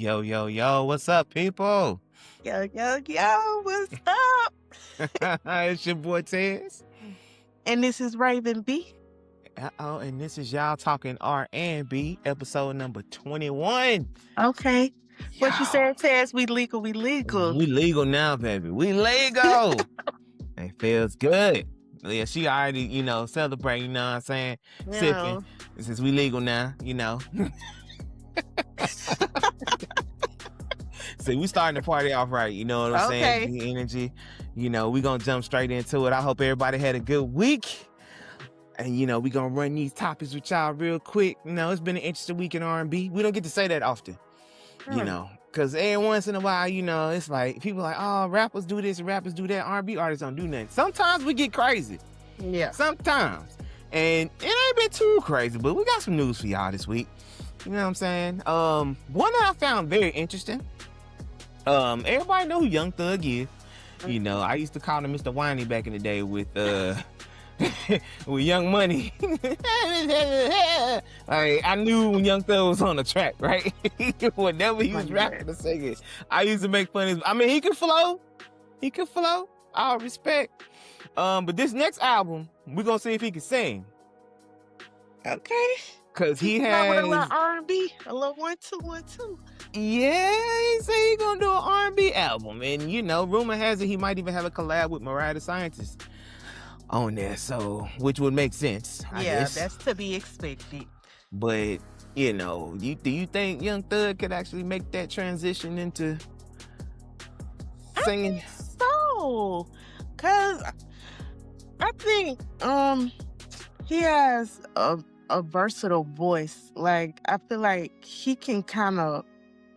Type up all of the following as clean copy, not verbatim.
Yo, yo, yo, what's up, people? Yo, yo, yo, what's up? It's your boy Tezz. And this is Raven B. And this is y'all talking R&B, episode number 21. Okay. What you Y'all, said, Tess? We legal, we legal. we legal now, baby. We legal. It feels good. Yeah, she already, celebrating, you know what I'm saying? Sipping. Yeah. Since we legal now, So we starting the party off right, you know what I'm saying? Okay. The energy. We gonna jump straight into it. I hope everybody had a good week. And we gonna run these topics with y'all real quick. It's been an interesting week in R&B. We don't get to say that often, because every once in a while, it's like people are like, oh, rappers do this and rappers do that. R&B artists don't do nothing. Sometimes we get crazy. Yeah. Sometimes, and it ain't been too crazy, but we got some news for y'all this week. You know what I'm saying? One that I found very interesting. Everybody know who Young Thug is. I used to call him Mr. Whiny back in the day with with Young Money. I knew when Young Thug was on the track, right? Whenever he was rapping and singing, I used to make fun of him. I mean, he can flow. All respect. But this next album, we're gonna see if he can sing. Okay. Cause he with has a little R&B, a little 1 2 1 2. Yeah, he said he gonna do an R&B album, and rumor has it he might even have a collab with Mariah the Scientist on there, so which would make sense. I guess. That's to be expected. But do you think Young Thug could actually make that transition into singing? I think so, cause I think he has a versatile voice. Like, I feel like he can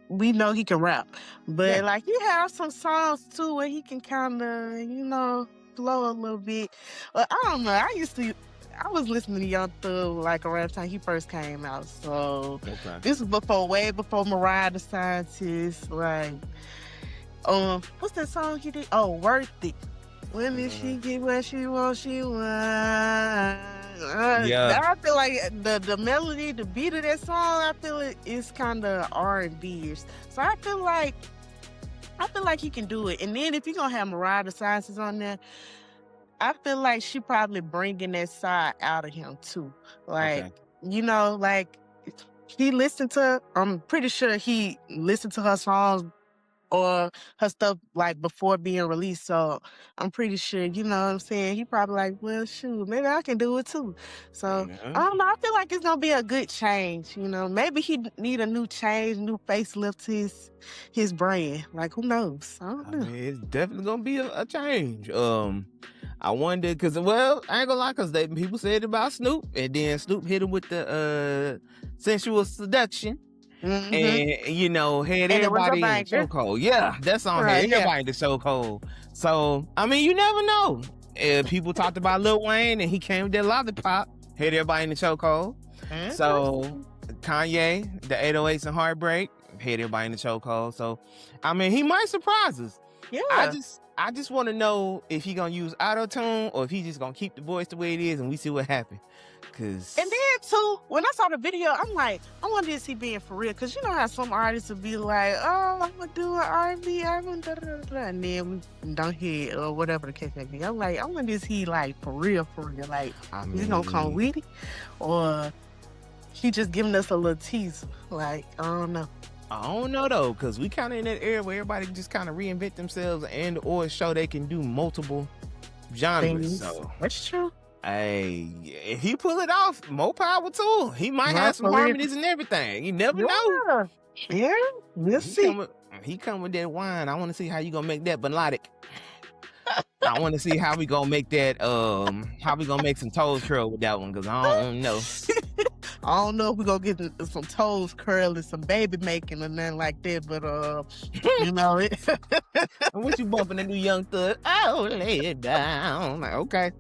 we know he can rap, but like he has some songs too where he can kind of, flow a little bit. But I don't know. I was listening to Young Thug like around the time he first came out. So this was way before Mariah the Scientist. Like, what's that song he did? Oh, Worth It. When did she get what she wants? I feel like the melody, the beat of that song, I feel it is kind of R&B-ish. So I feel like he can do it. And then if you're gonna have Mariah the Scientist on there, I feel like she probably bringing that side out of him too. Like, like he listened to. I'm pretty sure he listened to her songs or her stuff like before being released. So I'm pretty sure, you know what I'm saying? He probably like, well, shoot, maybe I can do it too. So I don't know. I feel like it's gonna be a good change. Maybe he need a new change, new facelift to his brand. Like, who knows? I don't know. I mean, it's definitely gonna be a change. I wonder because, I ain't gonna lie, because people said about Snoop, and then Snoop hit him with the sensual seduction. Mm-hmm. And had everybody in the chokehold. Yeah, that's on here. Everybody in the chokehold. So I mean, you never know. People talked about Lil Wayne, and he came with that lollipop. Had everybody in the chokehold. So Kanye, the 808s and Heartbreak, had everybody in the chokehold. So I mean, he might surprise us. Yeah. I just want to know if he gonna use auto-tune or if he just gonna keep the voice the way it is, and we see what happens. And then too, when I saw the video, I'm like, I wonder is he being for real? Because you know how some artists would be like, oh, I'm gonna do an R&B album, and then we don't hear it, or whatever the case may be. I'm like, I wonder is he like for real? Like, he's gonna come with it, or he just giving us a little teaser? Like, I don't know. I don't know though, because we kind of in that era where everybody just kind of reinvent themselves and or show they can do multiple genres. So that's true. Hey, if he pull it off, more power to him. He might have some harmonies and everything. You never know. Yeah, we'll see. He come with that wine. I want to see how you gonna make that melodic. I want to see how we gonna make that. How we gonna make some toes curl with that one? Because I don't know. I don't know if we're gonna get some toes curling, some baby making, or nothing like that. But What you bumping the new Young Thug? Oh, lay it down. Like, okay.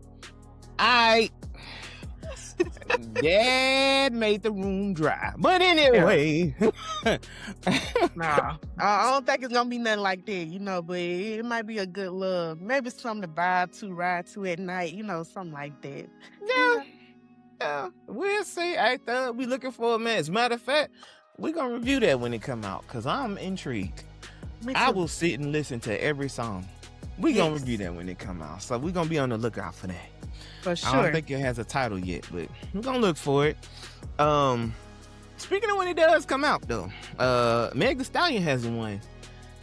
Dad made the room dry. But anyway. Nah, I don't think it's gonna be nothing like that, but it might be a good love. Maybe something to vibe to, ride to at night, something like that. Yeah. We'll see. We looking for a man. As a matter of fact, we're gonna review that when it come out because I'm intrigued. I will sit and listen to every song. We're gonna review that when it come out. So we're gonna be on the lookout for that. For sure. I don't think it has a title yet, but we're gonna look for it. Speaking of when it does come out though, Meg Thee Stallion has one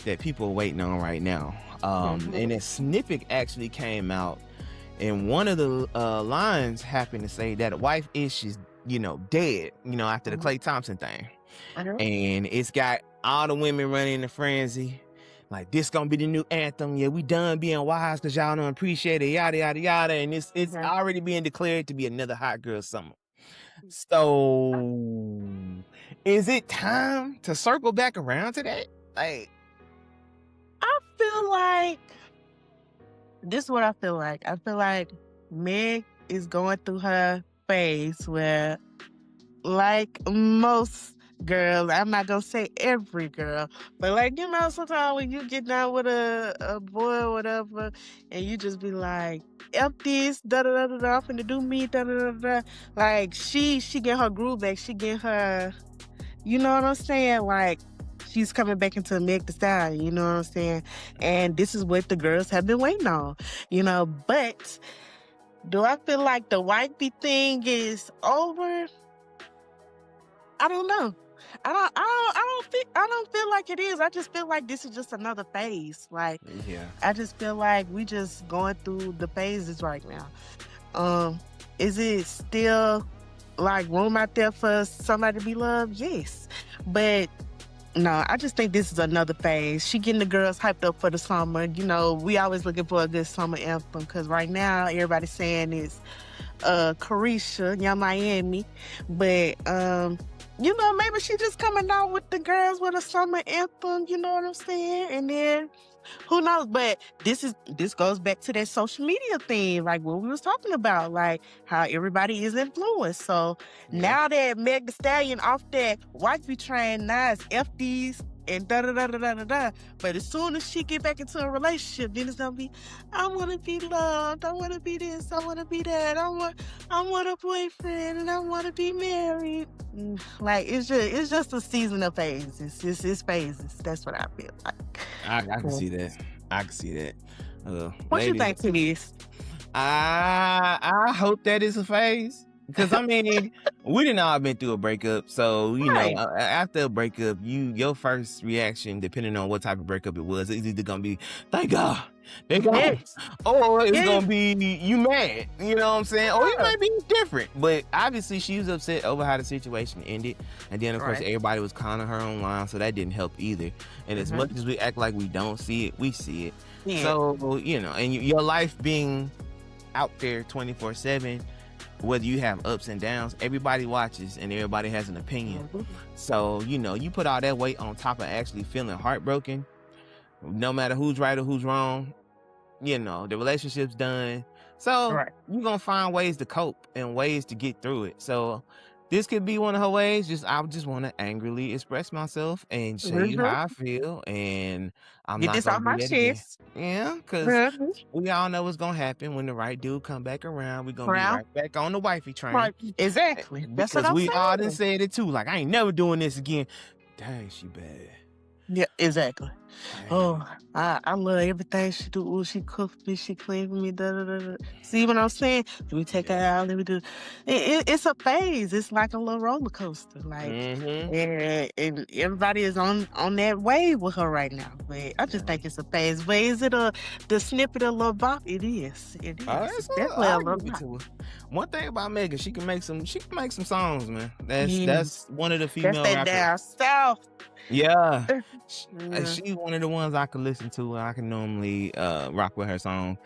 that people are waiting on right now. And a snippet actually came out, and one of the lines happened to say that a wife is, dead, after the Klay Thompson thing. And it's got all the women running in a frenzy. Like, this gonna be the new anthem. Yeah, we done being wise because y'all don't appreciate it, yada, yada, yada. And it's already being declared to be another hot girl summer. So, is it time to circle back around to that? Like, I feel like, this is what I feel like. I feel like Meg is going through her phase where, like most girls, I'm not gonna say every girl, but like, sometimes when you get down with a boy or whatever, and you just be like, F this, da da da da da, I'm finna do me, da da da da. Like, she get her groove back, she get her, you know what I'm saying? Like, she's coming back into Meg Thee Stallion, you know what I'm saying? And this is what the girls have been waiting on, but do I feel like the wifey thing is over? I don't know. I don't feel like it is. I just feel like this is just another phase. Like, I just feel like we just going through the phases right now. Is it still like room out there for somebody to be loved? Yes. But no, I just think this is another phase. She getting the girls hyped up for the summer. We always looking for a good summer anthem because right now everybody's saying it's Carisha, Young Miami. But maybe she just coming out with the girls with a summer anthem, you know what I'm saying? And then who knows? But this goes back to that social media thing, like what we was talking about, like how everybody is influenced. So now that Meg Thee Stallion off that wifey train, now it's FDs and da da da da da da da. But as soon as she get back into a relationship, then it's gonna be, I wanna be loved, I wanna be this, I wanna be that, I want a boyfriend, and I wanna be married. Like, it's just a season of phases. It's phases. That's what I feel like. I can see that. I can see that. What you think to this? I hope that is a phase. Because we didn't all been through a breakup, so after a breakup, your first reaction, depending on what type of breakup it was, is either gonna be, thank God, they gone, or it's gonna be you mad, you know what I'm saying, or it might be different. But obviously, she was upset over how the situation ended, and then of course everybody was calling her online, so that didn't help either. And as much as we act like we don't see it, we see it. Yeah. So and your life being out there 24/7. Whether you have ups and downs, everybody watches and everybody has an opinion. So, you put all that weight on top of actually feeling heartbroken, no matter who's right or who's wrong, the relationship's done. So you're going to find ways to cope and ways to get through it. So this could be one of her ways. I just want to angrily express myself and show you how I feel. And I'm not going to do that again. Yeah, because we all know what's going to happen when the right dude come back around. We're going to be right back on the wifey train. Right. Exactly. That's what I'm saying. Because we all done said it too. Like, I ain't never doing this again. Dang, she bad. Yeah, exactly. Oh, I love everything she do. Ooh, she cook for me, she clean for me. Da, da, da, da. See what I'm saying? Let me take her out. Let me do. It's a phase. It's like a little roller coaster. Like, and everybody is on that wave with her right now. But I just think it's a phase. But is it the snippet of Lil Bop? It is. It is. Definitely a Lil Bop. One thing about Megan, she can make some songs, man. That's one of the female rappers. Down south. Yeah. She's one of the ones I can listen to. I can normally rock with her song.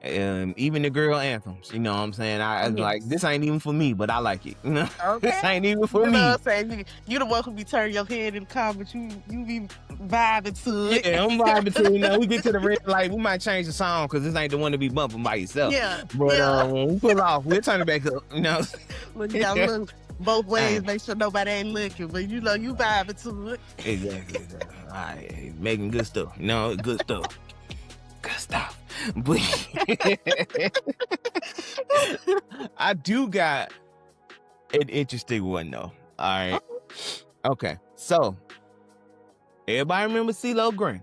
Even the girl anthems, you know what I'm saying? I like, this ain't even for me, but I like it. This ain't even for me. Know what I'm saying? You the one who be turning your head in the comments, you be vibing to it. Yeah, I'm vibing to it. We get to the red light, we might change the song because this ain't the one to be bumping by yourself. Yeah. But when we pull it off, we'll turn it back up, Look both ways, make sure nobody ain't looking, but you vibing to it. Exactly. All right, making good stuff. Good stuff. Good stuff. But I do got an interesting one though. All right. Okay, so everybody remember CeeLo Green?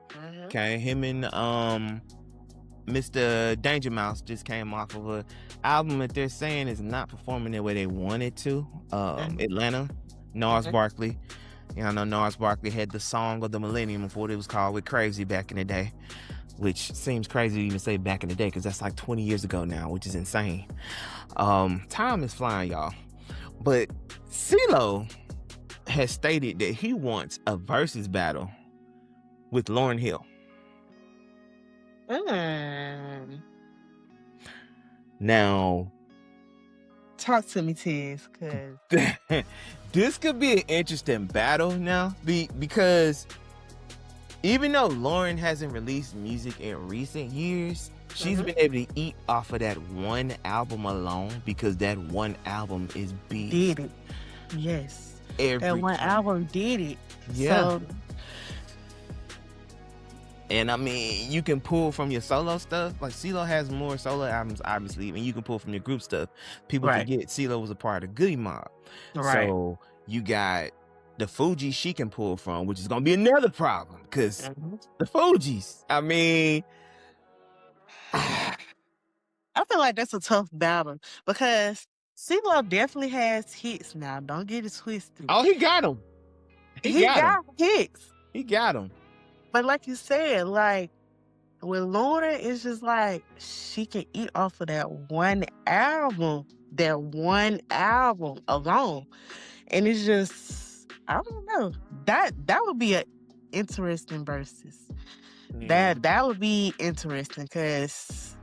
Mm-hmm. Okay, him and Mr. Danger Mouse just came off of a album that they're saying is not performing the way they wanted to. Atlanta, Gnarls Barkley. You know, I know Gnarls Barkley had the song of the millennium before it was called with Crazy back in the day, which seems crazy to even say back in the day because that's like 20 years ago now, which is insane. Time is flying, y'all. But CeeLo has stated that he wants a versus battle with Lauryn Hill. Now, talk to me, Tezz, because this could be an interesting battle now, because even though Lauryn hasn't released music in recent years, she's been able to eat off of that one album alone because that one album is big. Did it. Yes. That one album did it. Yeah. So, and I mean, you can pull from your solo stuff. Like CeeLo has more solo albums, obviously, and you can pull from your group stuff. People forget CeeLo was a part of Goody Mob. Right. So you got the Fugees she can pull from, which is gonna be another problem because the Fugees. I mean, I feel like that's a tough battle because CeeLo definitely has hits now. Don't get it twisted. Oh, he got them. He got hits. He got them. But like you said, like with Lauryn, it's just like she can eat off of that one album alone. And it's just, I don't know. That would be an interesting versus. Yeah. That would be interesting because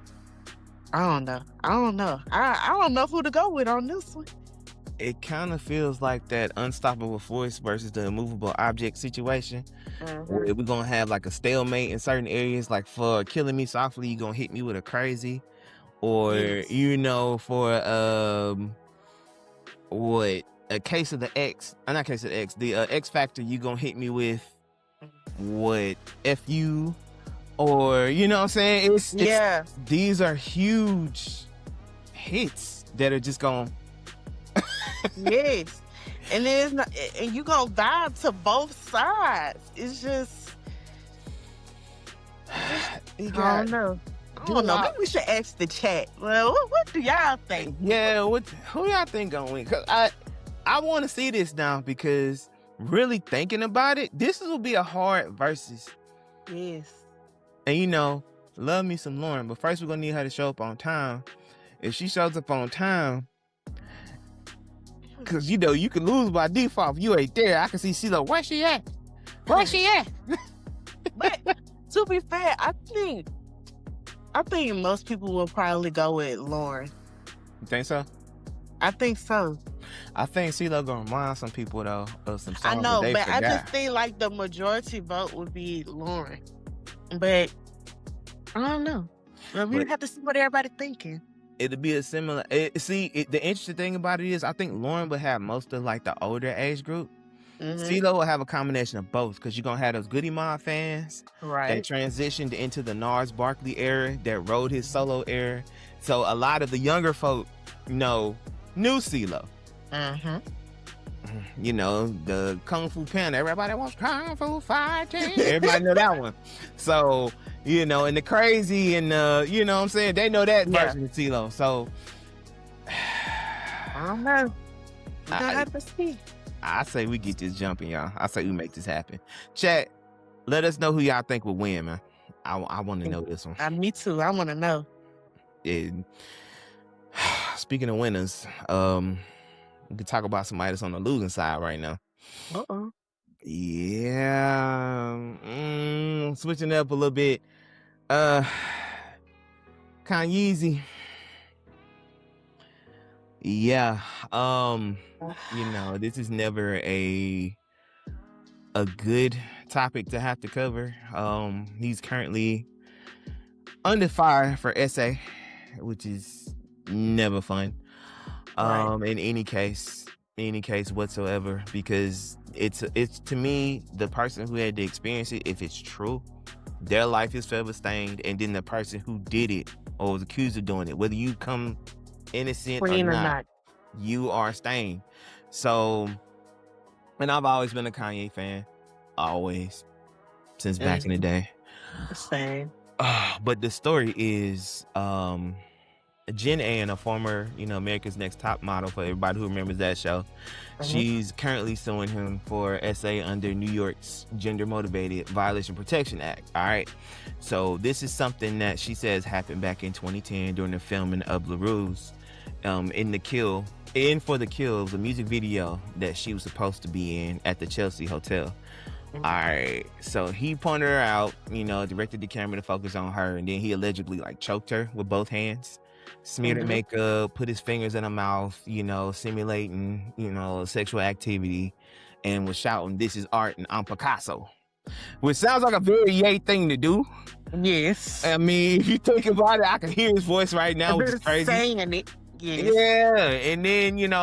I don't know. I don't know who to go with on this one. It kind of feels like that unstoppable force versus the immovable object situation. Where we're gonna have like a stalemate in certain areas, like for Killing Me Softly, you're gonna hit me with a crazy, or you know, for what, a case of the X, not case of the X, the X Factor, you gonna hit me with what, FU, or you know what I'm saying? It's these are huge hits that are just gonna yes. And then it's not, and you gonna vibe to both sides. It's just I don't know. Maybe we should ask the chat. Well, what do y'all think? Yeah, who y'all think gonna win? Cause I want to see this now because really thinking about it, this will be a hard versus. Yes. And you know, love me some Lauryn, but first we're gonna need her to show up on time. If she shows up on time, because you know you can lose by default if you ain't there. I can see CeeLo. Where she at? Where she at? But to be fair, I think most people will probably go with Lauryn. You think so? I think so. I think CeeLo gonna remind some people though of some songs. I know, that they but forgot. I just think like the majority vote would be Lauryn. But I don't know. We have to see what everybody's thinking. It'll be a similar. The interesting thing about it is, I think Lauryn would have most of like the older age group. CeeLo will have a combination of both because you're gonna have those Goody Mob fans that transitioned into the Gnarls Barkley era, that rode his solo era. So a lot of the younger folk knew CeeLo. You know, the Kung Fu Panda. Everybody wants Kung Fu fighting. Everybody know that one. So, you know, and the Crazy and you know what I'm saying? They know that version of CeeLo. So I don't know. We don't have to see. I say we get this jumping, y'all. I say we make this happen. Chat, let us know who y'all think will win, man. I want to know this one. Me too. I want to know. And speaking of winners, we can talk about somebody that's on the losing side right now. Yeah. Switching up a little bit. Kanye. Yeah. You know, this is never a good topic to have to cover. He's currently under fire for essay, which is never fun. In any case whatsoever, because it's to me, the person who had to experience it, if it's true, their life is forever stained, and then the person who did it or was accused of doing it, whether you come innocent or not, you are stained. So And I've always been a Kanye fan. Always. Since back in the day. Same. But the story is Jen Ann, a former, America's Next Top Model, for everybody who remembers that show. She's currently suing him for SA under New York's Gender Motivated Violation Protection Act. All right. So this is something that she says happened back in 2010 during the filming of La Ruse. For the Kill was a music video that she was supposed to be in at the Chelsea Hotel. All right, so he pointed her out, directed the camera to focus on her, and then he allegedly choked her with both hands, smeared her makeup, put his fingers in her mouth, simulating, sexual activity, and was shouting, "This is art and I'm Picasso," which sounds like a very Ye thing to do. Yes. I mean, if you think about it, I can hear his voice right now, which is crazy. Saying it. Yes. Yeah, and then and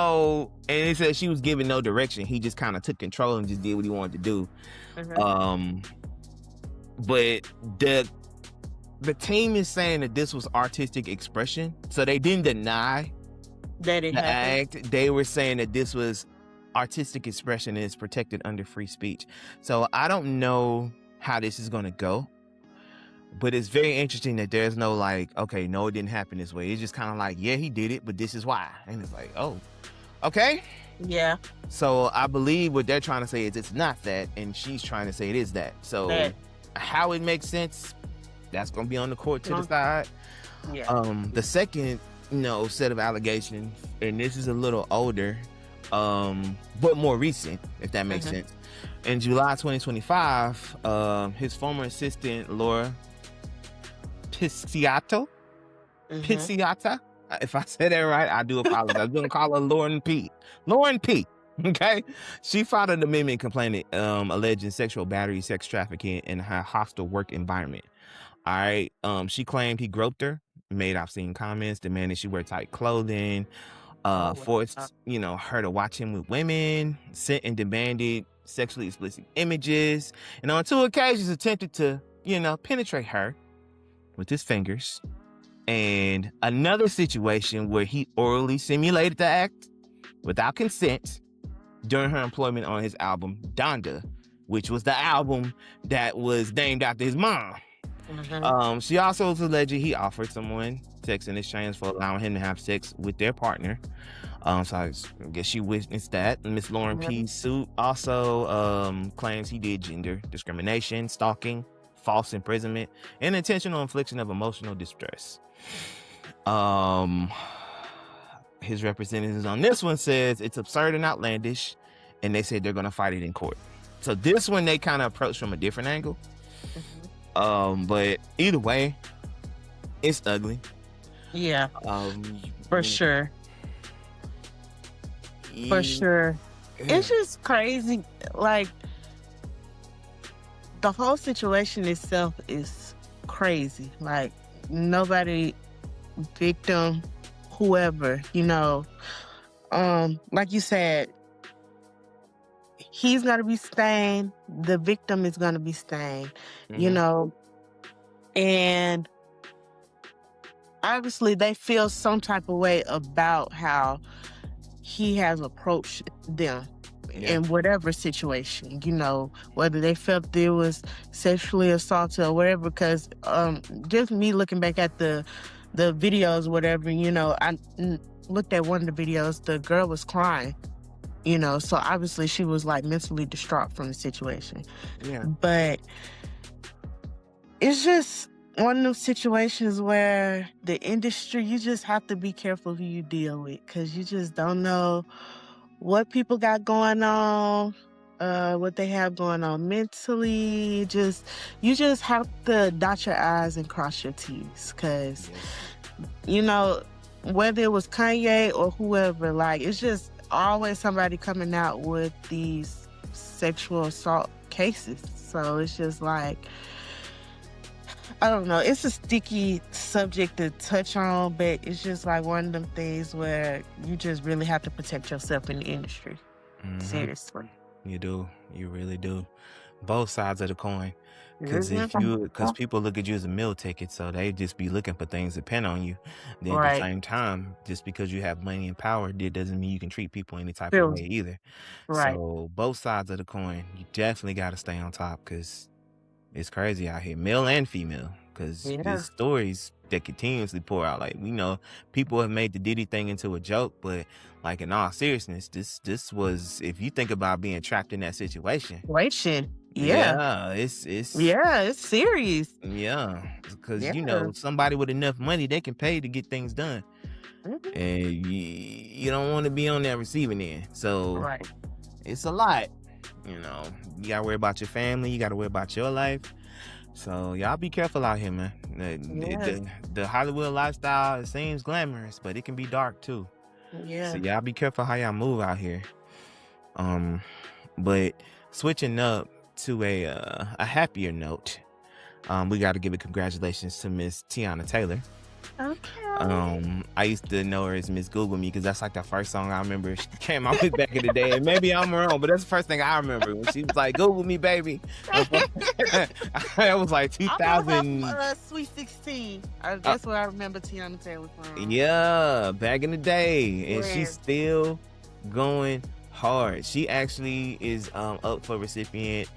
it said she was giving no direction. He just kind of took control and just did what he wanted to do. But the team is saying that this was artistic expression, so they didn't deny that it happened. Act. They were saying that this was artistic expression and is protected under free speech. So I don't know how this is going to go. But it's very interesting that there's no okay, no, it didn't happen this way. It's just kind of yeah, he did it, but this is why. And it's oh, okay. Yeah. So I believe what they're trying to say is it's not that, and she's trying to say it is that. So how it makes sense, that's going to be on the court to decide. Yeah. The second, set of allegations, and this is a little older, but more recent, if that makes sense. In July 2025, his former assistant, Laura Pizziata. If I said that right, I do apologize. I'm going to call her Lauren P. Okay? She filed an amendment complaining alleging sexual battery, sex trafficking, and her hostile work environment. All right? She claimed he groped her, made obscene comments, demanded she wear tight clothing, forced, her to watch him with women, sent and demanded sexually explicit images, and on 2 occasions attempted to, penetrate her with his fingers. And another situation where he orally simulated the act without consent during her employment on his album Donda, which was the album that was named after his mom. She also was alleged he offered someone sex in exchange for allowing him to have sex with their partner. So I guess she witnessed that. Miss Lauren P's suit also claims he did gender discrimination, stalking, false imprisonment, and intentional infliction of emotional distress. His representatives on this one says it's absurd and outlandish, and they said they're going to fight it in court. So this one they kind of approached from a different angle. But either way, it's ugly. Yeah. For sure. For sure. It's just crazy. The whole situation itself is crazy. Nobody, victim, whoever, like you said, he's going to be stained. The victim is going to be stained, and obviously they feel some type of way about how he has approached them. In whatever situation, whether they felt there was sexually assaulted or whatever, because just me looking back at the videos, whatever, I looked at one of the videos, the girl was crying, so obviously she was mentally distraught from the situation. Yeah. But it's just one of those situations where the industry, you just have to be careful who you deal with, because you just don't know what people got going on, what they have going on mentally. You just have to dot your I's and cross your T's, because, whether it was Kanye or whoever, it's just always somebody coming out with these sexual assault cases. So it's just I don't know. It's a sticky subject to touch on, but it's just one of them things where you just really have to protect yourself in the industry. Seriously. You do. You really do. both sides of the coin. Because people look at you as a meal ticket, so they just be looking for things that depend on you. Then at the same time, just because you have money and power, that doesn't mean you can treat people any type of way either. Right. So both sides of the coin, you definitely got to stay on top, because it's crazy out here, male and female. Because there's stories that continuously pour out. Like, we know people have made the Diddy thing into a joke, but like, in all seriousness, this was, if you think about being trapped in that situation. Yeah, it's serious. Yeah, because you know, somebody with enough money, they can pay to get things done. And you don't want to be on that receiving end. So it's a lot. You know, you gotta worry about your family, you gotta worry about your life. So y'all be careful out here, man. The Hollywood lifestyle, it seems glamorous, but it can be dark too. So y'all be careful how y'all move out here. But switching up to a happier note, we got to give a congratulations to Miss Teyana Taylor. Okay. I used to know her as Miss Google Me, because that's like the first song I remember she came out with back in the day. And maybe I'm wrong, but that's the first thing I remember, when she was like, "Google me, baby." That was like 2000. Sweet 16. That's what I remember Teyana Taylor from. Yeah, back in the day, and she's still going hard. She actually is up for recipient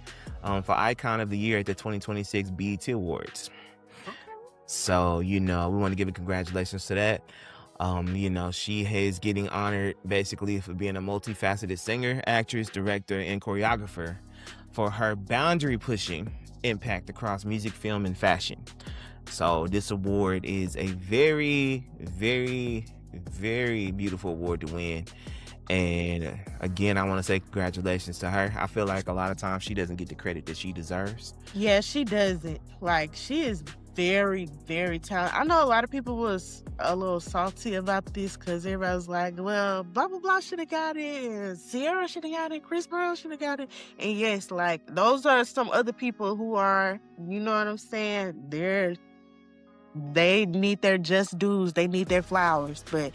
for Icon of the Year at the 2026 BET Awards. So, you know, we want to give a congratulations to that. You know, she is getting honored basically for being a multifaceted singer, actress, director, and choreographer for her boundary pushing impact across music, film, and fashion. So this award is a very, very, very beautiful award to win. And again, I want to say congratulations to her. I feel like a lot of times she doesn't get the credit that she deserves. Yeah, she doesn't. Like, she is very, very talented. I know a lot of people was a little salty about this, because everybody was like, well, blah, blah, blah should have got it, and Sierra should have got it, Chris Brown should have got it. And yes, like, those are some other people who are, you know what I'm saying? They need their just dues. They need their flowers. But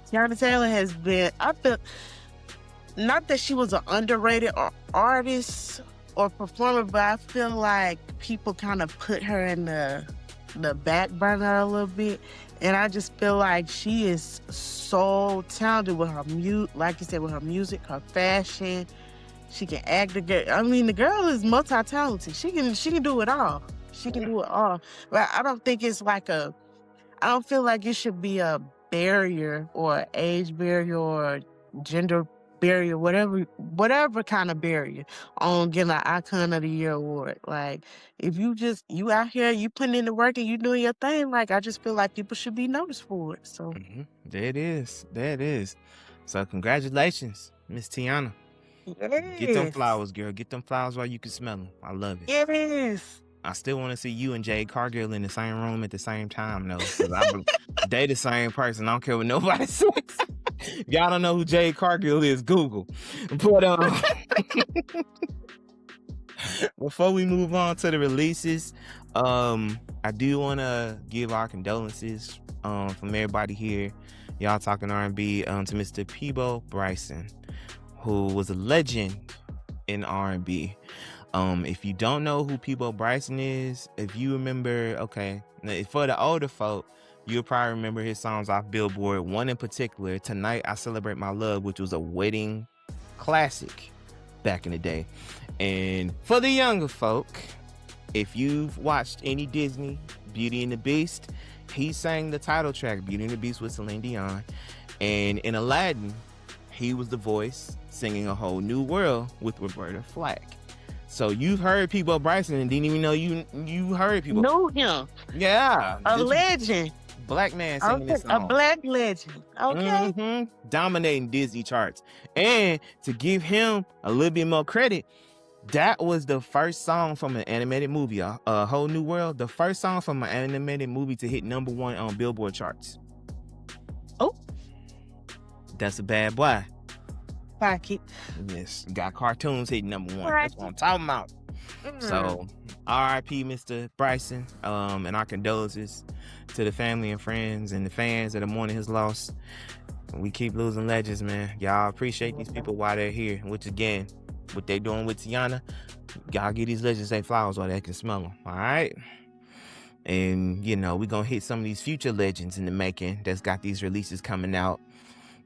Teyana Taylor has been, I feel, not that she was an underrated artist or performer, but I feel like people kind of put her in the back burner a little bit. And I just feel like she is so talented with her like you said, with her music, her fashion. She can act. I mean, the girl is multi-talented. She can do it all. She can do it all. But I don't think it's like I don't feel like it should be a barrier or age barrier or gender barrier, whatever kind of barrier on getting an Icon of the Year award. Like, if you out here, you putting in the work and you doing your thing, like, I just feel like people should be noticed for it. So there it is. So congratulations, Miss Teyana. Get them flowers, girl. Get them flowers while you can smell them. I love it. It is. I still want to see you and Jade Cargill in the same room at the same time, though. Because they the same person. I don't care what nobody says. Y'all don't know who Jade Cargill is, Google. But before we move on to the releases, I do want to give our condolences from everybody here. Y'all Talking R&B to Mr. Peabo Bryson, who was a legend in R&B. If you don't know who Peabo Bryson is, if you remember, okay, for the older folk, you'll probably remember his songs off Billboard. One in particular, Tonight I Celebrate My Love, which was a wedding classic back in the day. And for the younger folk, if you've watched any Disney, Beauty and the Beast, he sang the title track, Beauty and the Beast, with Celine Dion. And in Aladdin, he was the voice singing A Whole New World with Roberta Flack. So you've heard Peabo Bryson and didn't even know you heard people. Know him. Yeah. A legend. Black man singing this song. A black legend. Okay. Dominating Disney charts. And to give him a little bit more credit, that was the first song from an animated movie, A Whole New World. The first song from an animated movie to hit #1 on Billboard charts. Oh. That's a bad boy. Pocket. Yes, got cartoons hitting #1. That's what I'm talking about. So, R.I.P. Mr. Bryson, and our condolences to the family and friends and the fans that are mourning his loss. We keep losing legends, man. Y'all appreciate these people while they're here, which again, what they doing with Teyana, Y'all get these legends their flowers while they can smell them. All right. And, you know, we're going to hit some of these future legends in the making that's got these releases coming out.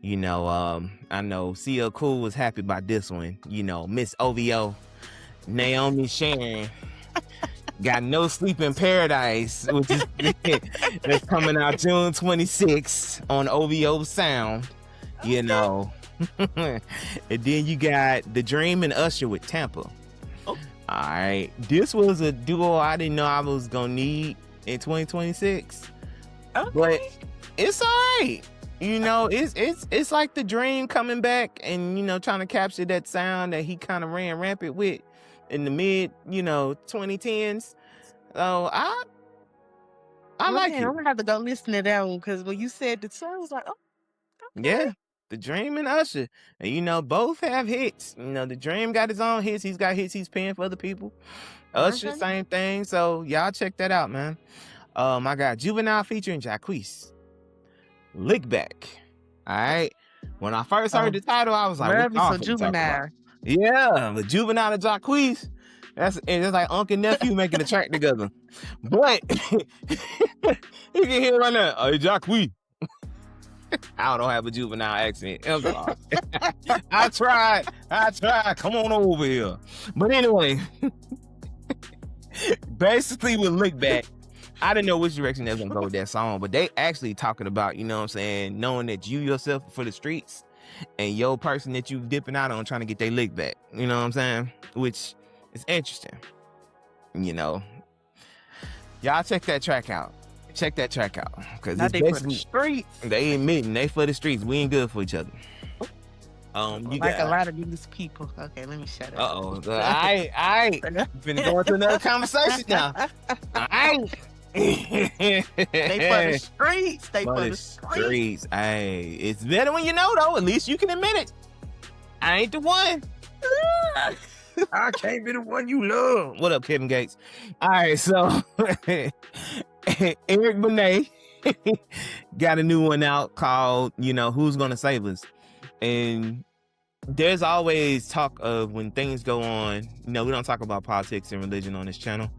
You know, I know CL Cool was happy about this one. You know, Miss OVO, Naomi Sharon, got No Sleep in Paradise, which is that's coming out June 26th on OVO Sound. You know. And then you got The Dream and Usher with Tampa. All right. This was a duo I didn't know I was going to need in 2026. But it's all right. You know, it's like The Dream coming back and, you know, trying to capture that sound that he kind of ran rampant with in the mid, you know, 2010s. So I like it. I'm gonna have to go listen to that one because when you said the song, I was like, oh, okay. Yeah, The Dream and Usher, and you know, both have hits. You know, The Dream got his own hits. He's got hits he's paying for other people. Usher, same thing. So y'all check that out, man. I got Juvenile featuring Jacquees. Lick Back. All right. When I first heard the title, I was like, what Juvenile. Yeah, but Juvenile and Jacquees. It's like uncle and nephew making a track together. But you can hear it right now. Hey, Jacquees. I don't have a Juvenile accent. I'm sorry. I tried. Come on over here. But anyway, basically with Lick Back, I didn't know which direction they was gonna go with that song, but they actually talking about, you know what I'm saying, knowing that you yourself are for the streets and your person that you dipping out on trying to get their lick back. You know what I'm saying? Which is interesting. You know. Y'all check that track out. Because it's basically for the streets. They admitting they for the streets. We ain't good for each other. You like a lot of these people. Okay, let me shut up. I finna go into another conversation now. They for the streets. They for the streets. Hey, it's better when you know, though. At least you can admit it. I ain't the one. I can't be the one you love. What up, Kevin Gates? All right, so Eric Benet got a new one out called, you know, Who's Gonna Save Us? And there's always talk of when things go on, you know, we don't talk about politics and religion on this channel,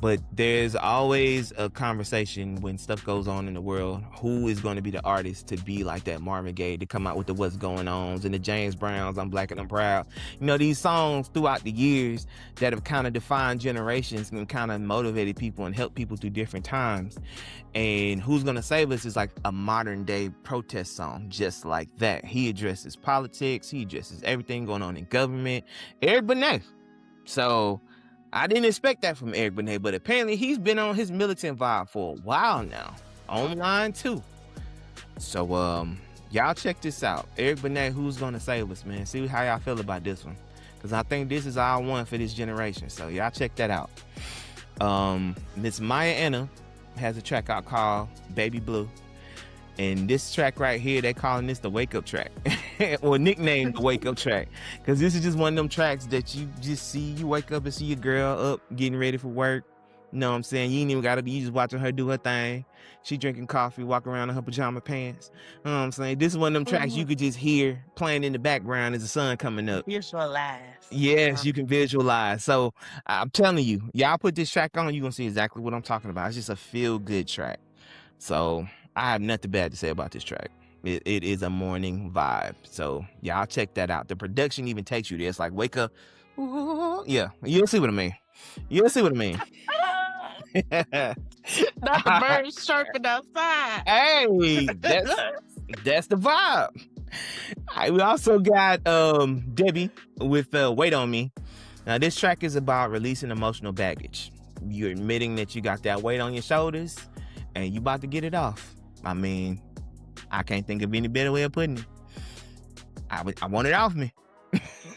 but there's always a conversation when stuff goes on in the world, who is going to be the artist to be like that Marvin Gaye, to come out with the What's Going Ons and the James Browns, I'm Black and I'm Proud. You know, these songs throughout the years that have kind of defined generations and kind of motivated people and helped people through different times. And Who's Gonna Save Us is like a modern day protest song, just like that. He addresses politics, he addresses everything going on in government. Eric Benet. So I didn't expect that from Eric Benet, but apparently he's been on his militant vibe for a while now. Online too. So y'all check this out. Eric Benet, Who's Gonna Save Us, man. See how y'all feel about this one. Because I think this is our one for this generation. So y'all check that out. Miss Maya Anna has a track out called Baby Blue. And this track right here, they calling this the wake up track. Or nicknamed the wake up track. Because this is just one of them tracks that you just see, you wake up and see your girl up getting ready for work. You know what I'm saying? You ain't even gotta be, you just watching her do her thing. She drinking coffee, walking around in her pajama pants. You know what I'm saying? This is one of them tracks you could just hear playing in the background as the sun coming up. Visualize. Yes, you can visualize. So I'm telling you, y'all put this track on, you're gonna see exactly what I'm talking about. It's just a feel good track. So I have nothing bad to say about this track. It is a morning vibe. So y'all check that out. The production even takes you there. It's like wake up. Ooh, yeah, you'll see what I mean. Not the birds chirping outside. Hey, that's the vibe. We also got Debbie with Wait on Me. Now this track is about releasing emotional baggage. You're admitting that you got that weight on your shoulders and you about to get it off. I mean, I can't think of any better way of putting it. I want it off me.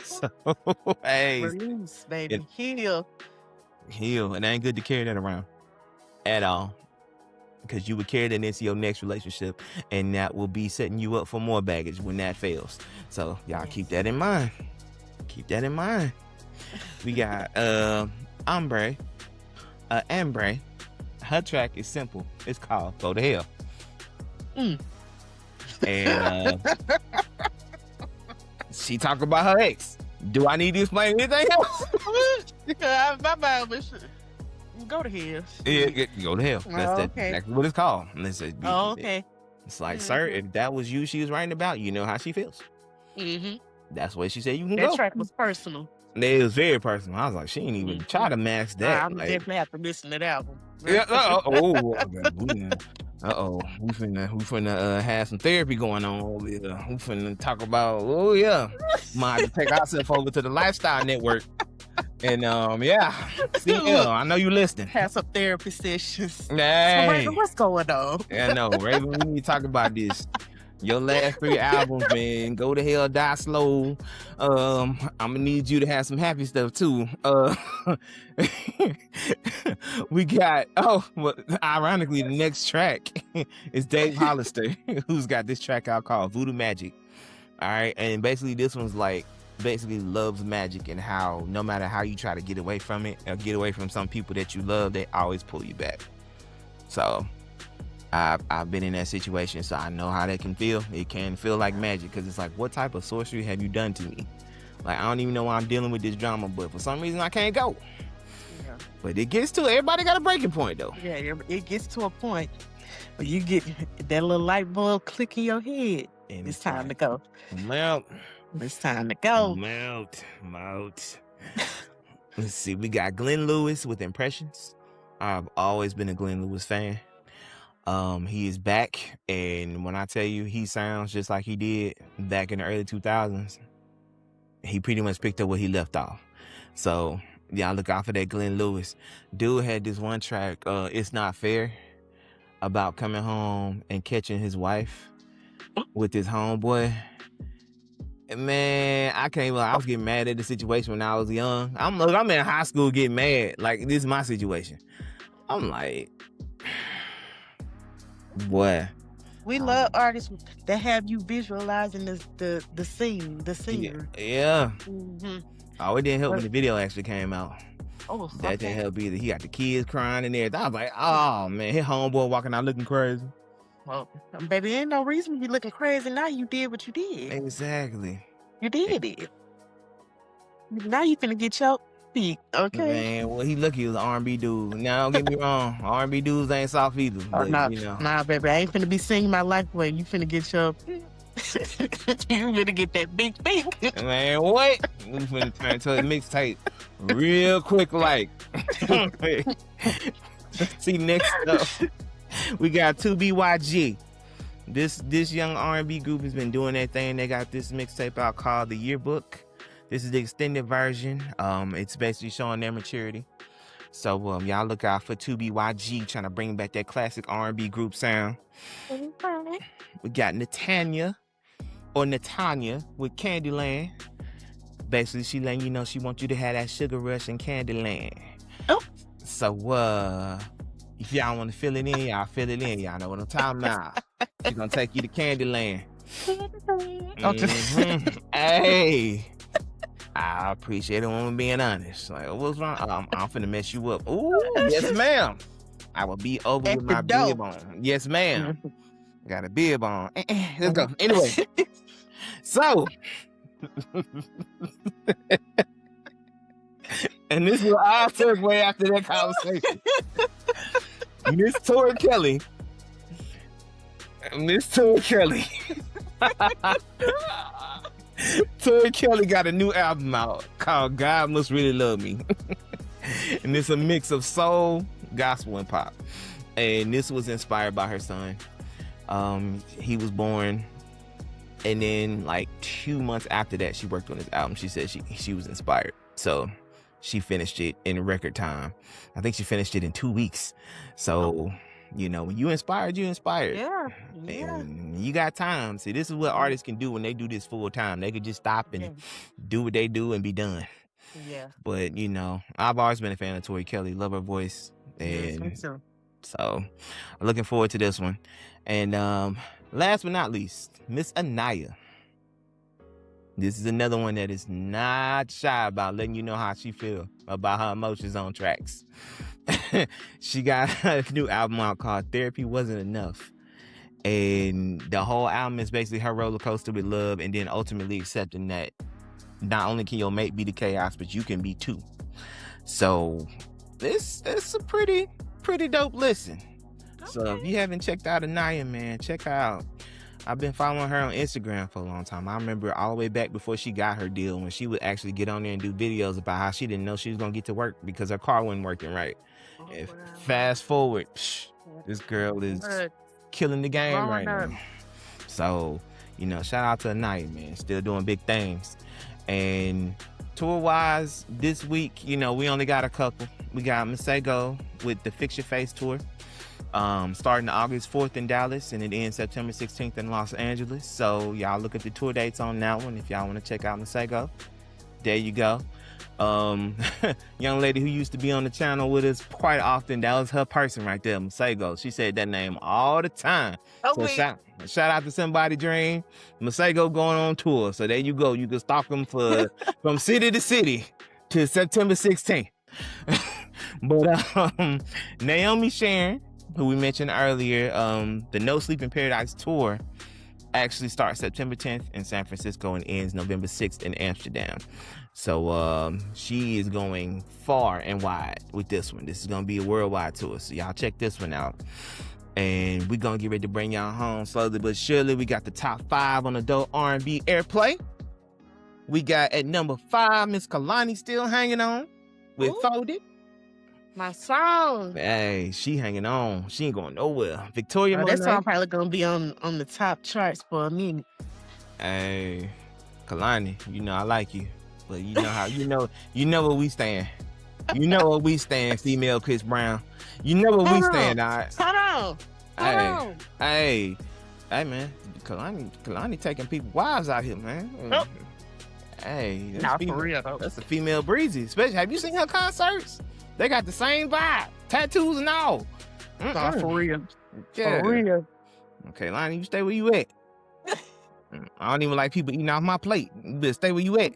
So, hey. Release, baby. Heal. It ain't good to carry that around at all. Because you would carry that into your next relationship and that will be setting you up for more baggage when that fails. So, y'all keep that in mind. We got Ambre. Her track is simple. It's called Go to Hell. And she talk about her ex. Do I need to explain anything else? My Bible should go to hell. Yeah, go to hell. That's okay. exactly what it's called. Okay. It's like, sir, if that was you she was writing about, you know how she feels. That's what she said you can go. That track was personal. It was very personal. I was like, she ain't even try to mask that. I'm definitely have to listen to that one. Yeah. We finna have some therapy going on over here. We finna talk about. Oh yeah, might have to take ourselves over to the Lifestyle Network. And I know you listening. Have some therapy sessions. Hey, so, Raven, what's going on? I know, Raven. We need to talk about this. Your last 3 albums, man. Go to Hell, Die Slow. I'm gonna need you to have some happy stuff too. We got ironically, the next track is Dave Hollister, who's got this track out called Voodoo Magic. All right, and basically this one's like loves magic and how no matter how you try to get away from it or get away from some people that you love, they always pull you back. So I've been in that situation, so I know how that can feel. It can feel like magic because it's like, what type of sorcery have you done to me? Like, I don't even know why I'm dealing with this drama, but for some reason I can't go. Yeah. But it gets to everybody got a breaking point though. Yeah, it gets to a point where you get that little light bulb click in your head. And it's time to go. Melt. It's time to go. Melt. Let's see. We got Glenn Lewis with Impressions. I've always been a Glenn Lewis fan. He is back, and when I tell you he sounds just like he did back in the early 2000s, he pretty much picked up where he left off. So y'all look out for that Glenn Lewis. Dude had this one track, It's Not Fair, about coming home and catching his wife with his homeboy. And man, I can't lie, I was getting mad at the situation when I was young. I'm in high school getting mad. Like, this is my situation. I'm like, boy. We love artists that have you visualizing the scene, the scenery. Yeah. Oh, it didn't help when the video actually came out. Oh, that didn't help either. He got the kids crying and everything. I was like, oh man, his homeboy walking out looking crazy. Well, baby, ain't no reason to be looking crazy now. You did what you did. Exactly. You did it. Now you finna get your feet, okay? Man, well, he lucky he was an R&B dude. Now, don't get me wrong. R&B dudes ain't soft either. But, nah, baby, I ain't finna be singing my life away. You finna get your... you finna get that big beat. Man, what? We finna turn to a mixtape real quick, like. See, next up, we got 2BYG. This young R&B group has been doing their thing. They got this mixtape out called The Yearbook. This is the extended version. It's basically showing their maturity. So y'all look out for 2BYG trying to bring back that classic R&B group sound. We got Natanya with Candyland. Basically, she letting you know she wants you to have that sugar rush in Candyland. Oh. So if y'all want to fill it in, y'all fill it in. Y'all know what I'm talking about. She's gonna take you to Candyland. Hey, I appreciate a woman being honest. Like, what's wrong? I'm finna mess you up. Ooh, yes, ma'am. I will be over with my bib on. Yes, ma'am. Got a bib on. Let's go. Anyway, so, and this is our segue after that conversation. Miss Tori Kelly. Tori Kelly got a new album out called God Must Really Love Me. And it's a mix of soul, gospel, and pop. And this was inspired by her son. He was born, and then like 2 months after that, she worked on this album. She said she was inspired. So she finished it in record time. I think she finished it in 2 weeks. So, when you inspired, you inspired. Yeah. And you got time. See, this is what artists can do when they do this full time. They could just stop and do what they do and be done. Yeah. But, I've always been a fan of Tori Kelly. Love her voice. And so I'm looking forward to this one. And last but not least, Miss Anaya. This is another one that is not shy about letting you know how she feel about her emotions on tracks. She got a new album out called Therapy Wasn't Enough. And the whole album is basically her roller coaster with love, and then ultimately accepting that not only can your mate be the chaos, but you can be too. So it's a pretty dope listen. Okay. So if you haven't checked out Anaya, man, check her out. I've been following her on Instagram for a long time. I remember all the way back before she got her deal, when she would actually get on there and do videos about how she didn't know she was gonna get to work because her car wasn't working right. Fast forward, this girl is killing the game right now. So, shout out to Anaya, man. Still doing big things. And tour-wise, this week, we only got a couple. We got Masego with the Fix Your Face tour. Starting August 4th in Dallas, and it ends September 16th in Los Angeles. So y'all look at the tour dates on that one if y'all want to check out Masego. There you go. Young lady who used to be on the channel with us quite often, that was her person right there, Masego. She said that name all the time. So shout out to Somebody Dream. Masego going on tour. So there you go. You can stalk them from city to city to September 16th. But Naomi Sharon, who we mentioned earlier, the No Sleep in Paradise tour actually starts September 10th in San Francisco and ends November 6th in Amsterdam. So she is going far and wide with this one. This is going to be a worldwide tour. So y'all check this one out. And we're going to get ready to bring y'all home slowly but surely. We got the top 5 on adult R&B airplay. We got at number 5, Miss Kalani still hanging on with Folded. My song. Hey, she hanging on. She ain't going nowhere. Victoria Monet. That song probably gonna be on the top charts for a minute. Hey, Kalani, I like you, but you know how you know where we stand. You know where we stand, female Chris Brown. You know where we stand, all right? Hold on. Hey, man, Kalani taking people wives out here, man. Oh. Hey, for real. That's a female breezy. Especially, have you seen her concerts? They got the same vibe, tattoos and all. For real. Yeah. For real. Okay, Lonnie, you stay where you at. I don't even like people eating off my plate. You better stay where you at.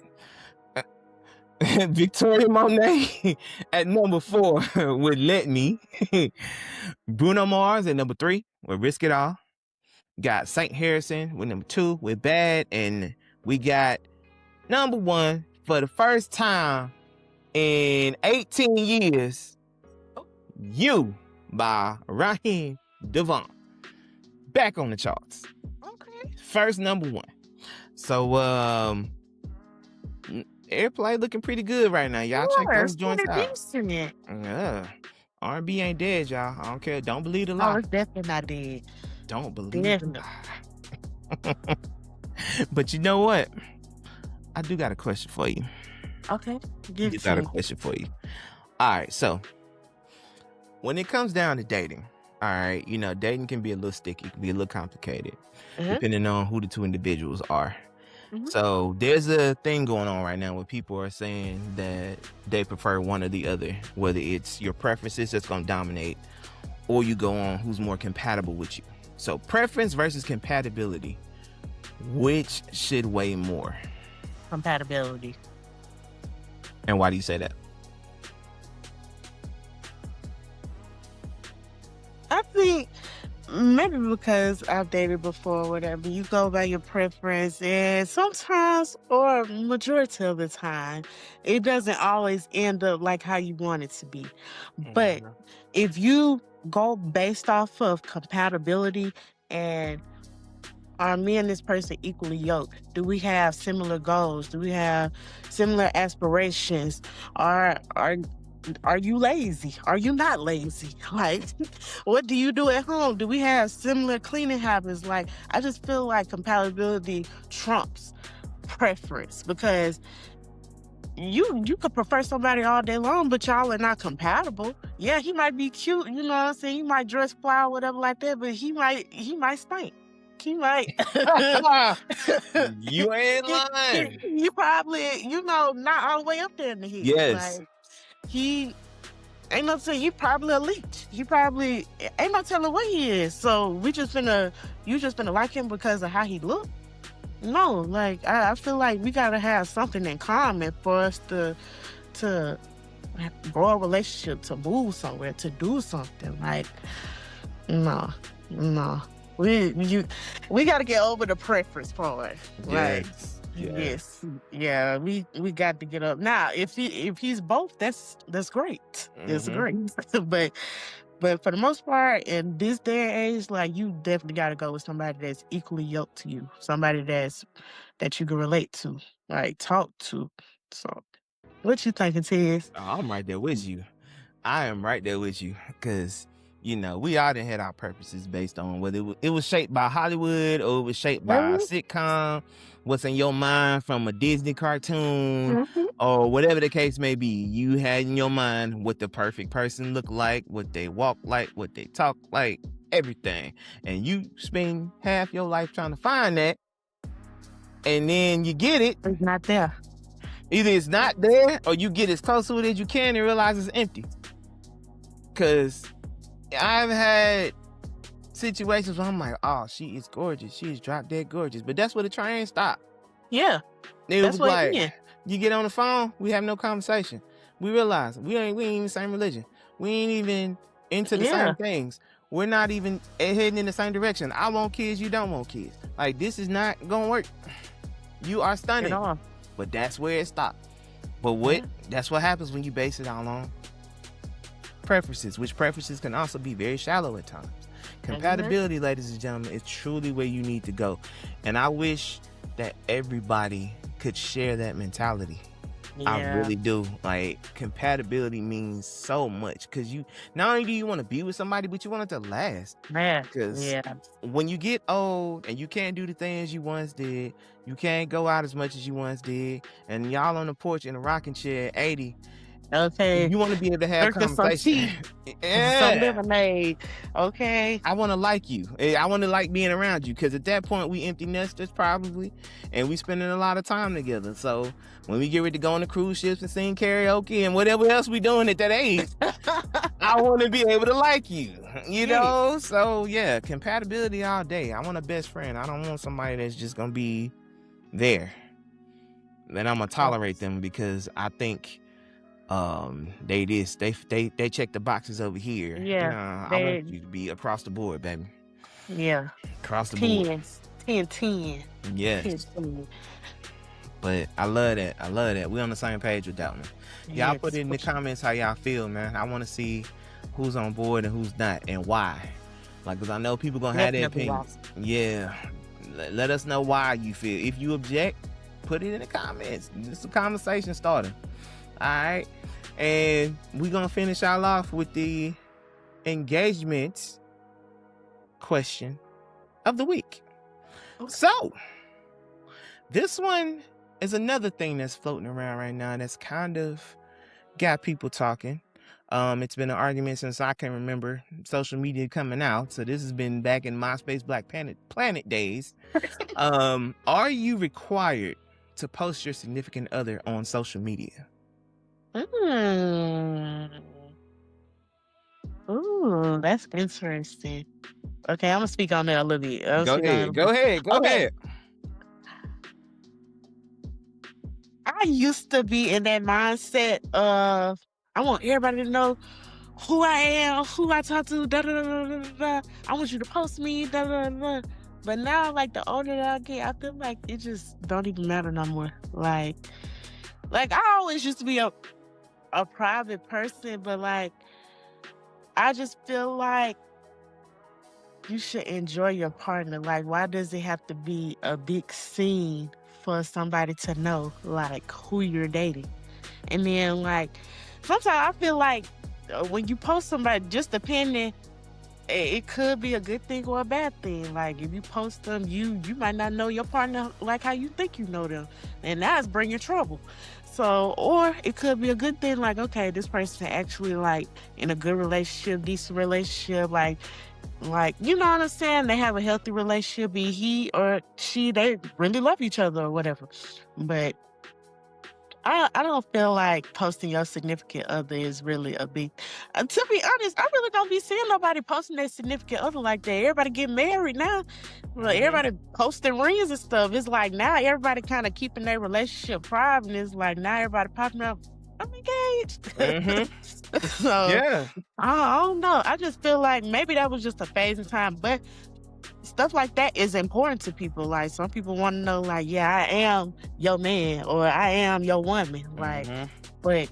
Victoria Monet at number 4 with Let Me. Bruno Mars at number 3 with Risk It All. Got Saint Harrison with number 2 with Bad. And we got number 1 for the first time in 18 years, You by Raheem DeVaughn. Back on the charts. Okay. First number 1. So airplay looking pretty good right now. Y'all check those joints out. Yeah. R&B ain't dead, y'all. I don't care. Don't believe the lie. Oh, it's definitely not dead. Don't believe the lie. But you know what? I do got a question for you. Okay. Got a question for you. All right, so when it comes down to dating, all right, dating can be a little sticky, can be a little complicated, depending on who the two individuals are. So there's a thing going on right now where people are saying that they prefer one or the other, whether it's your preferences that's going to dominate, or you go on who's more compatible with you. So preference versus compatibility, which should weigh more? Compatibility. And why do you say that? I think maybe because I've dated before or whatever, you go by your preference, and sometimes, or majority of the time, it doesn't always end up like how you want it to be. But if you go based off of compatibility and are me and this person equally yoked? Do we have similar goals? Do we have similar aspirations? Are you lazy? Are you not lazy? Like, what do you do at home? Do we have similar cleaning habits? Like, I just feel like compatibility trumps preference, because you could prefer somebody all day long, but y'all are not compatible. Yeah, he might be cute, you know what I'm saying? He might dress fly or whatever like that, but he might stink. He might. You ain't lying. You probably, not all the way up there in the heat. Yes. Like, he ain't no saying, he probably a leech. He probably ain't no telling what he is. So you just finna like him because of how he look? No, like I feel like we gotta have something in common for us to grow a relationship, to move somewhere, to do something. Like, no. We got to get over the preference part. Yes. Yes. Yeah, we got to get up. Now, if he's both, that's great. That's great. But for the most part, in this day and age, like, you definitely got to go with somebody that's equally yoked to you, somebody that you can relate to, like talk to. So, what you thinking, Tezz? Oh, I'm right there with you. I am right there with you because, we all done had our purposes based on whether it was shaped by Hollywood or it was shaped by a sitcom, what's in your mind from a Disney cartoon, or whatever the case may be. You had in your mind what the perfect person looked like, what they walk like, what they talk like, everything. And you spend half your life trying to find that, and then you get it. It's not there. Either it's not there or you get as close to it as you can and realize it's empty. Because I've had situations where I'm like, oh, she is gorgeous. She is drop dead gorgeous. But that's where the train stopped. Yeah. It was like, you get on the phone, we have no conversation. We realize we ain't even the same religion. We ain't even into the same things. We're not even heading in the same direction. I want kids, you don't want kids. Like, this is not going to work. You are stunning. But that's where it stopped. But that's what happens when you base it all on preferences, which preferences can also be very shallow at times. Compatibility, ladies and gentlemen, is truly where you need to go. And I wish that everybody could share that mentality. I really do. Like, compatibility means so much because you not only do you want to be with somebody, but you want it to last. Because when you get old and you can't do the things you once did, you can't go out as much as you once did, and y'all on the porch in a rocking chair at 80. Okay. You want to be able to have conversation. Some lemonade. Okay. I want to like you. I want to like being around you because at that point we empty nesters probably, and we spending a lot of time together. So when we get ready to go on the cruise ships and sing karaoke and whatever else we doing at that age, I want to be able to like you. You know? So yeah, compatibility all day. I want a best friend. I don't want somebody that's just gonna be there. Then I'm gonna tolerate them because I think they check the boxes over here. I want you to be across the board, baby. Across the board. 10. Yes. 10. But I love that we on the same page with that one. Y'all put it in the comments how y'all feel, man. I want to see who's on board and who's not and why. Like, because I know people gonna have their opinions. Let us know why you feel. If you object, put it in the comments. It's a conversation starter. All right, and we're gonna finish y'all off with the engagement question of the week. So this one is another thing that's floating around right now that's kind of got people talking. It's been an argument since I can remember social media coming out, so this has been back in MySpace Black Planet days. Are you required to post your significant other on social media? Ooh, that's interesting. Okay, I'm gonna speak on that a little bit. Go ahead. I used to be in that mindset of I want everybody to know who I am, who I talk to, da da da da da. I want you to post me, da da da. But now, like, the older that I get, I feel like it just don't even matter no more. Like I always used to be a private person, but like I just feel like you should enjoy your partner. Like, why does it have to be a big scene for somebody to know like who you're dating? And then, like, sometimes I feel like when you post somebody, just depending, it could be a good thing or a bad thing. Like, if you post them, you might not know your partner like how you think you know them, and that's bringing trouble. So, or it could be a good thing, like, okay, this person actually like in a good relationship, decent relationship, like, you know what I'm saying? They have a healthy relationship, be he or she, they really love each other or whatever. But I don't feel like posting your significant other is really a big. To be honest, I really don't be seeing nobody posting their significant other like that. Everybody get married now. Like, everybody posting rings and stuff. It's like now everybody kind of keeping their relationship private. And it's like now everybody popping up, I'm engaged. So Yeah. I don't know. I just feel like maybe that was just a phase in time. But stuff like that is important to people. Like some people want to know, like, yeah, I am your man or I am your woman. Like, but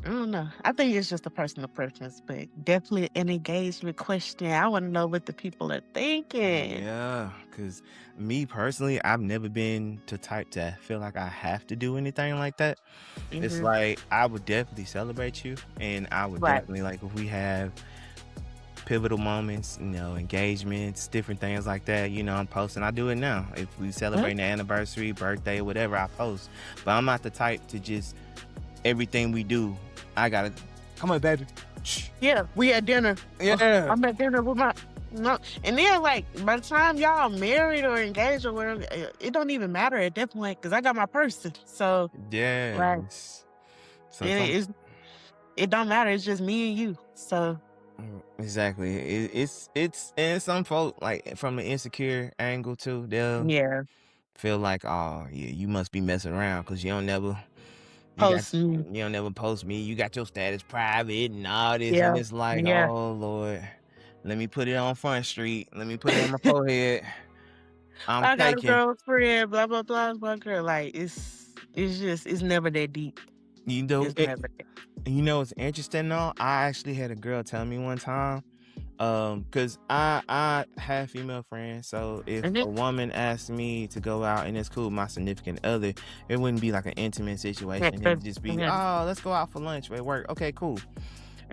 I don't know. I think it's just a personal preference, but definitely an engagement question. I want to know what the people are thinking. Yeah, because me personally, I've never been the type to feel like I have to do anything like that. It's like I would definitely celebrate you, and I would definitely, like, if we have pivotal moments, you know, engagements, different things like that, you know, I'm posting. I do it now. If we celebrate an anniversary, birthday, whatever, I post. But I'm not the type to just everything we do, I gotta come on, baby. Yeah, we at dinner. Yeah, I'm at dinner with my no, and then like by the time y'all married or engaged or whatever, it don't even matter at that point because I got my person. So like so it don't matter. It's just me and you. So exactly, it's and some folk, like from an insecure angle too, they'll feel like, oh yeah, you must be messing around because you don't never. You don't never post me. You got your status private and all this, and it's like, oh Lord, let me put it on Front Street. Let me put it on my forehead. I got a girlfriend, blah blah blah, blah. Girl, like it's never that deep. You know, you know what's interesting though? I actually had a girl tell me one time, because I have female friends, so if a woman asked me to go out and it's cool with my significant other, it wouldn't be like an intimate situation. It'd just be, oh, let's go out for lunch at work. Okay, cool.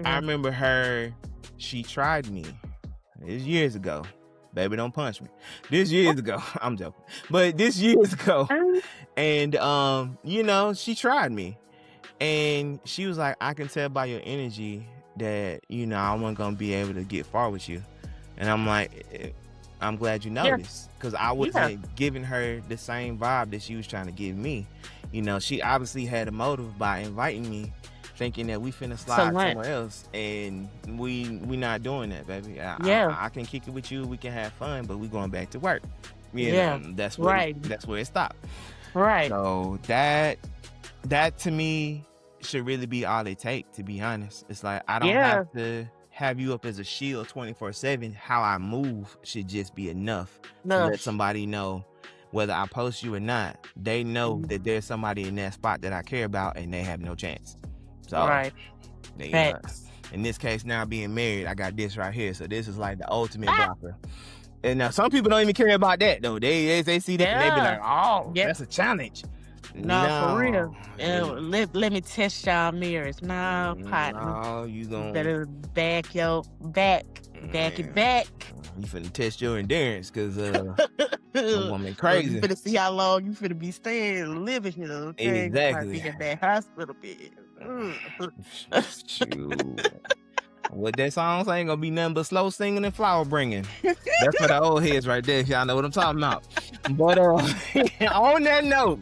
I remember she tried me. This years ago. Baby, don't punch me. This years ago. I'm joking. But this years ago. And you know, she tried me. And she was like, I can tell by your energy that, you know, I wasn't gonna be able to get far with you. And I'm like, I'm glad you noticed, because I wasn't giving her the same vibe that she was trying to give me. You know, she obviously had a motive by inviting me, thinking that we finna slide somewhere else, and we not doing that, baby. I can kick it with you, we can have fun, but we going back to work. You know, that's where it stopped. Right. So that to me should really be all it take, to be honest. It's like, I don't have to have you up as a shield 24/7. How I move should just be enough to let somebody know, whether I post you or not, they know that there's somebody in that spot that I care about, and they have no chance. So in this case, now being married, I got this right here. So this is like the ultimate blocker. And now some people don't even care about that though. They see that and they be like, oh, that's a challenge. No, for real. Let me test y'all mirrors. No, partner. No, you better back it back. You finna test your endurance, because the woman crazy. You finna see how long you finna be staying living here. Okay? Exactly. In that hospital bed. What that song ain't gonna be nothing but slow singing and flower bringing. That's for the old heads right there, if y'all know what I'm talking about. But on that note,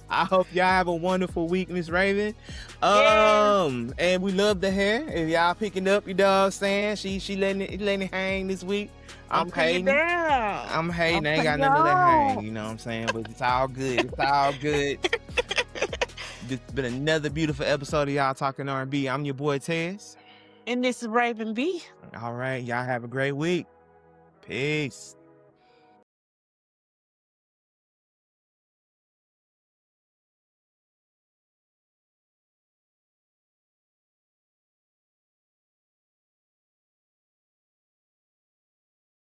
I hope y'all have a wonderful week, Miss Raven. And we love the hair. If y'all picking up, you know what I'm saying? She letting it hang this week. I'm hating. I'm hating. I ain't got nothing to let hang, you know what I'm saying? But it's all good. It's all good. This has been another beautiful episode of Y'all Talking R&B. I'm your boy Tezz. And this is Raven B. All right. Y'all have a great week. Peace.